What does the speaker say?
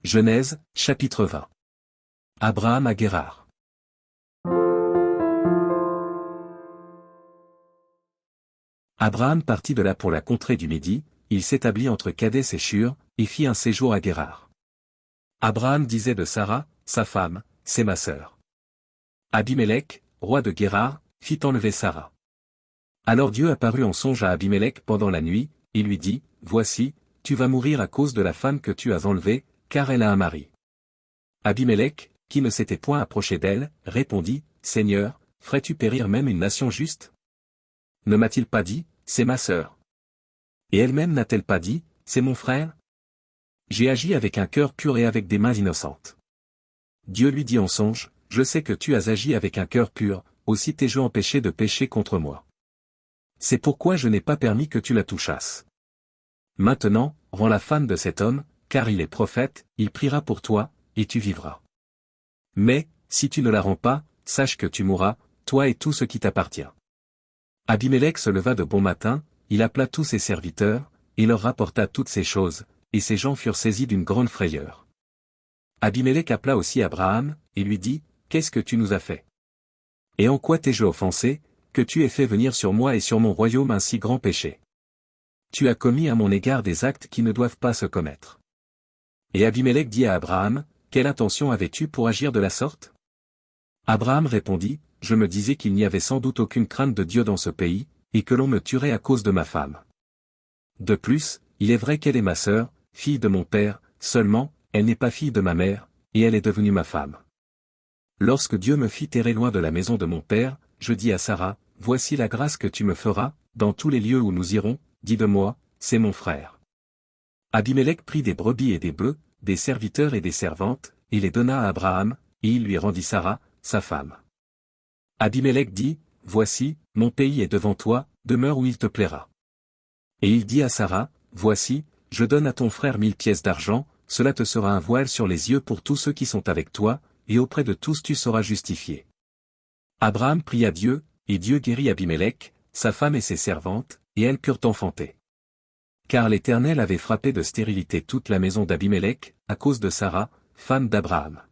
Genèse, chapitre 20. Abraham à Guérar. Abraham partit de là pour la contrée du Midi, il s'établit entre Kadès et Shur, et fit un séjour à Guérar. Abraham disait de Sarah, sa femme, c'est ma sœur. Abimélec, roi de Guérar, fit enlever Sarah. Alors Dieu apparut en songe à Abimélec pendant la nuit, et lui dit, voici, tu vas mourir à cause de la femme que tu as enlevée, car elle a un mari. Abimélec, qui ne s'était point approché d'elle, répondit, Seigneur, ferais-tu périr même une nation juste? Ne m'a-t-il pas dit, c'est ma sœur? Et elle-même n'a-t-elle pas dit, c'est mon frère? J'ai agi avec un cœur pur et avec des mains innocentes. Dieu lui dit en songe, je sais que tu as agi avec un cœur pur, aussi t'ai-je empêché de pécher contre moi. C'est pourquoi je n'ai pas permis que tu la touchasses. Maintenant, rends la femme de cet homme, car il est prophète, il priera pour toi, et tu vivras. Mais, si tu ne la rends pas, sache que tu mourras, toi et tout ce qui t'appartient. Abimélec se leva de bon matin, il appela tous ses serviteurs, et leur rapporta toutes ces choses, et ces gens furent saisis d'une grande frayeur. Abimélec appela aussi Abraham, et lui dit, qu'est-ce que tu nous as fait? Et en quoi t'ai-je offensé, que tu aies fait venir sur moi et sur mon royaume un si grand péché? Tu as commis à mon égard des actes qui ne doivent pas se commettre. Et Abimélec dit à Abraham, quelle intention avais-tu pour agir de la sorte? Abraham répondit, je me disais qu'il n'y avait sans doute aucune crainte de Dieu dans ce pays, et que l'on me tuerait à cause de ma femme. De plus, il est vrai qu'elle est ma sœur, fille de mon père, seulement, elle n'est pas fille de ma mère, et elle est devenue ma femme. Lorsque Dieu me fit errer loin de la maison de mon père, je dis à Sarah, voici la grâce que tu me feras, dans tous les lieux où nous irons, dis de moi, c'est mon frère. Abimélec prit des brebis et des bœufs, des serviteurs et des servantes, et les donna à Abraham, et il lui rendit Sarah, sa femme. Abimélec dit, voici, mon pays est devant toi, demeure où il te plaira. Et il dit à Sarah, voici, je donne à ton frère 1000 pièces d'argent, cela te sera un voile sur les yeux pour tous ceux qui sont avec toi, et auprès de tous tu seras justifié. Abraham pria Dieu, et Dieu guérit Abimélec, sa femme et ses servantes, et elles purent enfanter. Car l'Éternel avait frappé de stérilité toute la maison d'Abimélec, à cause de Sarah, femme d'Abraham.